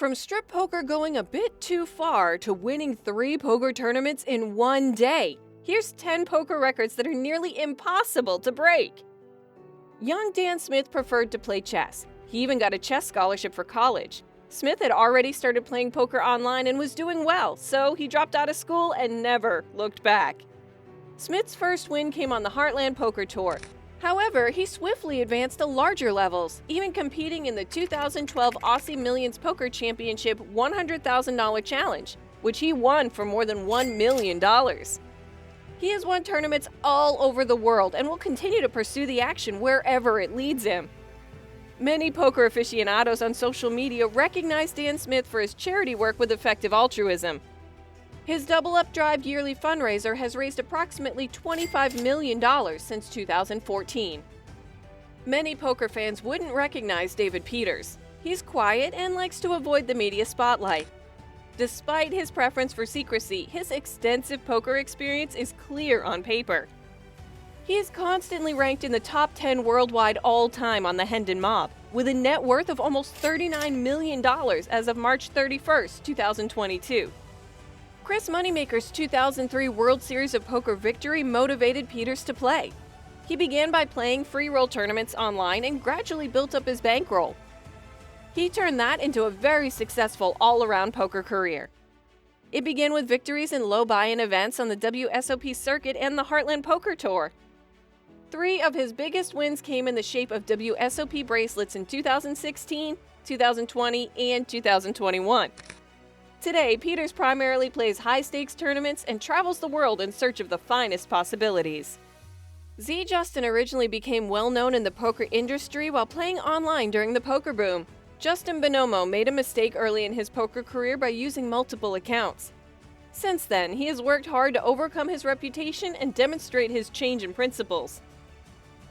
From strip poker going a bit too far to winning 3 poker tournaments in one day, here's 10 poker records that are nearly impossible to break. Young Dan Smith preferred to play chess. He even got a chess scholarship for college. Smith had already started playing poker online and was doing well, so he dropped out of school and never looked back. Smith's first win came on the Heartland Poker Tour. However, he swiftly advanced to larger levels, even competing in the 2012 Aussie Millions Poker Championship $100,000 challenge, which he won for more than $1 million. He has won tournaments all over the world and will continue to pursue the action wherever it leads him. Many poker aficionados on social media recognize Dan Smith for his charity work with effective altruism. His Double Up Drive yearly fundraiser has raised approximately $25 million since 2014. Many poker fans wouldn't recognize David Peters. He's quiet and likes to avoid the media spotlight. Despite his preference for secrecy, his extensive poker experience is clear on paper. He is constantly ranked in the top 10 worldwide all-time on the Hendon Mob, with a net worth of almost $39 million as of March 31, 2022. Chris Moneymaker's 2003 World Series of Poker victory motivated Peters to play. He began by playing free roll tournaments online and gradually built up his bankroll. He turned that into a very successful all-around poker career. It began with victories in low buy-in events on the WSOP circuit and the Heartland Poker Tour. 3 of his biggest wins came in the shape of WSOP bracelets in 2016, 2020, and 2021. Today, Peters primarily plays high-stakes tournaments and travels the world in search of the finest possibilities. Z. Justin originally became well-known in the poker industry while playing online during the poker boom. Justin Bonomo made a mistake early in his poker career by using multiple accounts. Since then, he has worked hard to overcome his reputation and demonstrate his change in principles.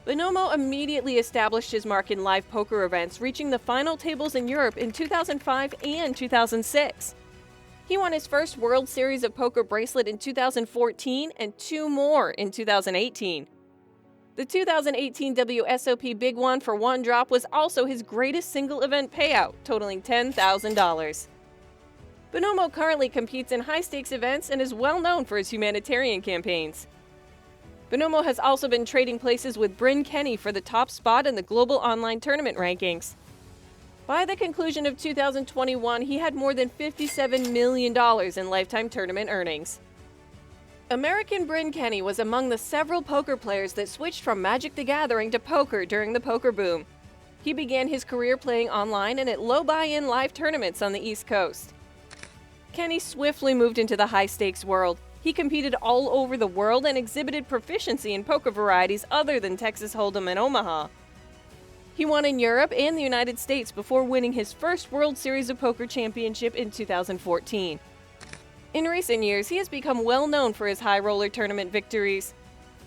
Bonomo immediately established his mark in live poker events, reaching the final tables in Europe in 2005 and 2006. He won his first World Series of Poker bracelet in 2014 and 2 more in 2018. The 2018 WSOP Big One for one drop was also his greatest single event payout, totaling $10,000. Bonomo currently competes in high-stakes events and is well known for his humanitarian campaigns. Bonomo has also been trading places with Bryn Kenny for the top spot in the global online tournament rankings. By the conclusion of 2021, he had more than $57 million in lifetime tournament earnings. American Bryn Kenny was among the several poker players that switched from Magic the Gathering to poker during the poker boom. He began his career playing online and at low buy-in live tournaments on the East Coast. Kenny swiftly moved into the high-stakes world. He competed all over the world and exhibited proficiency in poker varieties other than Texas Hold'em and Omaha. He won in Europe and the United States before winning his first World Series of Poker championship in 2014. In recent years, he has become well known for his high roller tournament victories.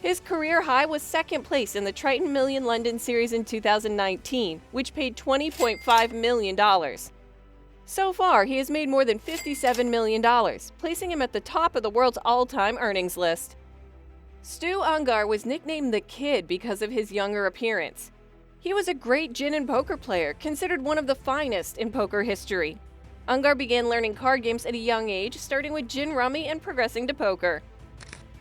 His career high was second place in the Triton Million London Series in 2019, which paid $20.5 million. So far, he has made more than $57 million, placing him at the top of the world's all-time earnings list. Stu Ungar was nicknamed the Kid because of his younger appearance. He was a great gin and poker player, considered one of the finest in poker history. Ungar began learning card games at a young age, starting with gin rummy and progressing to poker.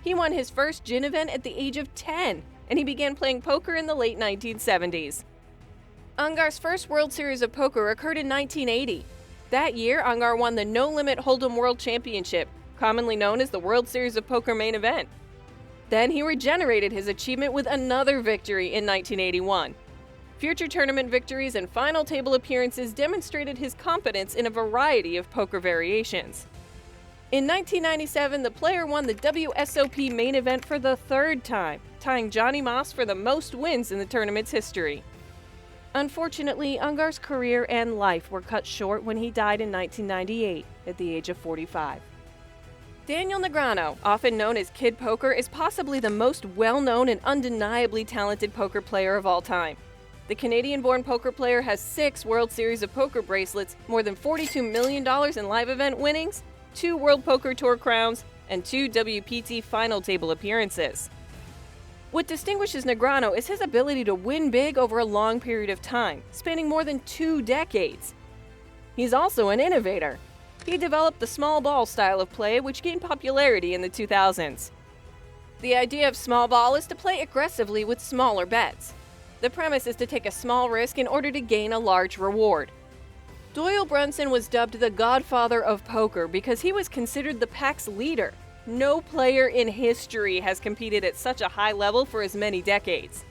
He won his first gin event at the age of 10, and he began playing poker in the late 1970s. Ungar's first World Series of Poker occurred in 1980. That year, Ungar won the No Limit Hold'em World Championship, commonly known as the World Series of Poker main event. Then he regenerated his achievement with another victory in 1981. Future tournament victories and final table appearances demonstrated his competence in a variety of poker variations. In 1997, the player won the WSOP main event for the 3rd time, tying Johnny Moss for the most wins in the tournament's history. Unfortunately, Ungar's career and life were cut short when he died in 1998 at the age of 45. Daniel Negreanu, often known as Kid Poker, is possibly the most well-known and undeniably talented poker player of all time. The Canadian-born poker player has 6 World Series of Poker bracelets, more than $42 million in live event winnings, 2 World Poker Tour crowns, and 2 WPT final table appearances. What distinguishes Negreanu is his ability to win big over a long period of time, spanning more than 2 decades. He's also an innovator. He developed the small ball style of play, which gained popularity in the 2000s. The idea of small ball is to play aggressively with smaller bets. The premise is to take a small risk in order to gain a large reward. Doyle Brunson was dubbed the godfather of poker because he was considered the pack's leader. No player in history has competed at such a high level for as many decades.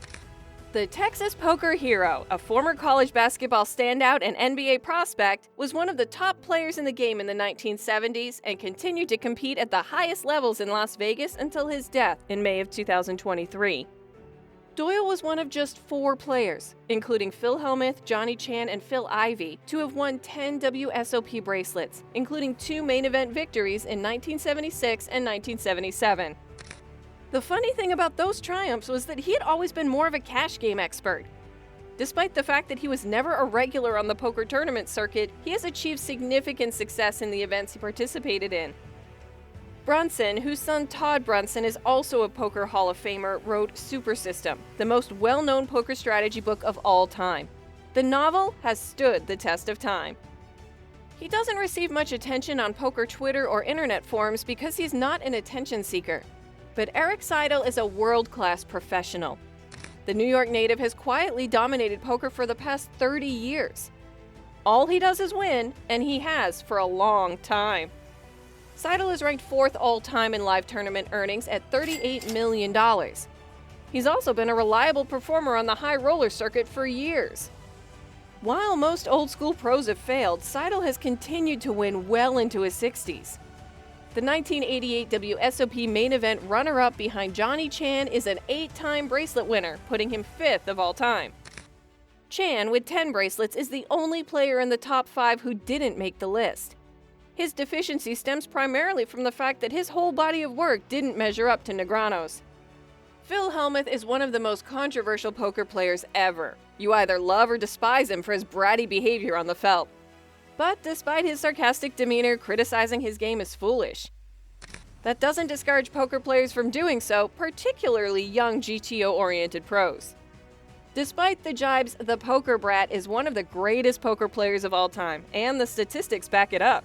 The Texas Poker Hero, a former college basketball standout and NBA prospect, was one of the top players in the game in the 1970s and continued to compete at the highest levels in Las Vegas until his death in May of 2023. Doyle was one of just 4 players, including Phil Hellmuth, Johnny Chan, and Phil Ivey, to have won 10 WSOP bracelets, including 2 main event victories in 1976 and 1977. The funny thing about those triumphs was that he had always been more of a cash game expert. Despite the fact that he was never a regular on the poker tournament circuit, he has achieved significant success in the events he participated in. Brunson, whose son Todd Brunson is also a Poker Hall of Famer, wrote Super System, the most well-known poker strategy book of all time. The novel has stood the test of time. He doesn't receive much attention on poker Twitter or internet forums because he's not an attention seeker. But Erik Seidel is a world-class professional. The New York native has quietly dominated poker for the past 30 years. All he does is win, and he has for a long time. Seidel is ranked 4th all-time in live tournament earnings at $38 million. He's also been a reliable performer on the high roller circuit for years. While most old-school pros have failed, Seidel has continued to win well into his 60s. The 1988 WSOP main event runner-up behind Johnny Chan is an 8-time bracelet winner, putting him 5th of all time. Chan, with 10 bracelets, is the only player in the top 5 who didn't make the list. His deficiency stems primarily from the fact that his whole body of work didn't measure up to Negreanu's. Phil Hellmuth is one of the most controversial poker players ever. You either love or despise him for his bratty behavior on the felt. But despite his sarcastic demeanor, criticizing his game is foolish. That doesn't discourage poker players from doing so, particularly young GTO-oriented pros. Despite the jibes, the Poker Brat is one of the greatest poker players of all time, and the statistics back it up.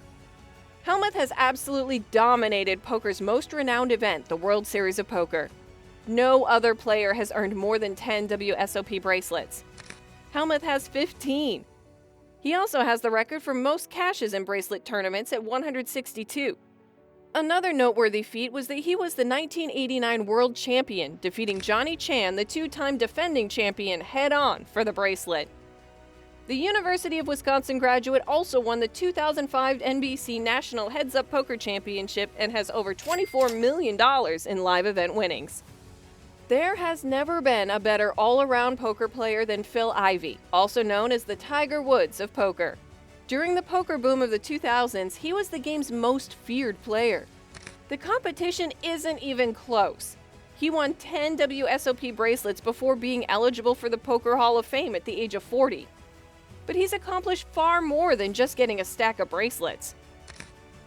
Hellmuth has absolutely dominated poker's most renowned event, the World Series of Poker. No other player has earned more than 10 WSOP bracelets. Hellmuth has 15. He also has the record for most cashes in bracelet tournaments at 162. Another noteworthy feat was that he was the 1989 world champion, defeating Johnny Chan, the 2-time defending champion, head-on for the bracelet. The University of Wisconsin graduate also won the 2005 NBC National Heads Up Poker Championship and has over $24 million in live event winnings. There has never been a better all-around poker player than Phil Ivey, also known as the Tiger Woods of poker. During the poker boom of the 2000s, he was the game's most feared player. The competition isn't even close. He won 10 WSOP bracelets before being eligible for the Poker Hall of Fame at the age of 40. But he's accomplished far more than just getting a stack of bracelets.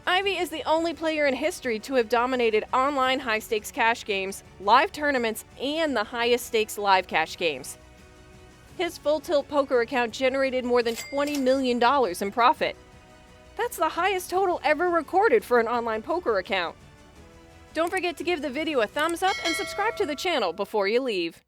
Ivey is the only player in history to have dominated online high-stakes cash games, live tournaments, and the highest-stakes live cash games. His Full Tilt Poker account generated more than $20 million in profit. That's the highest total ever recorded for an online poker account. Don't forget to give the video a thumbs up and subscribe to the channel before you leave.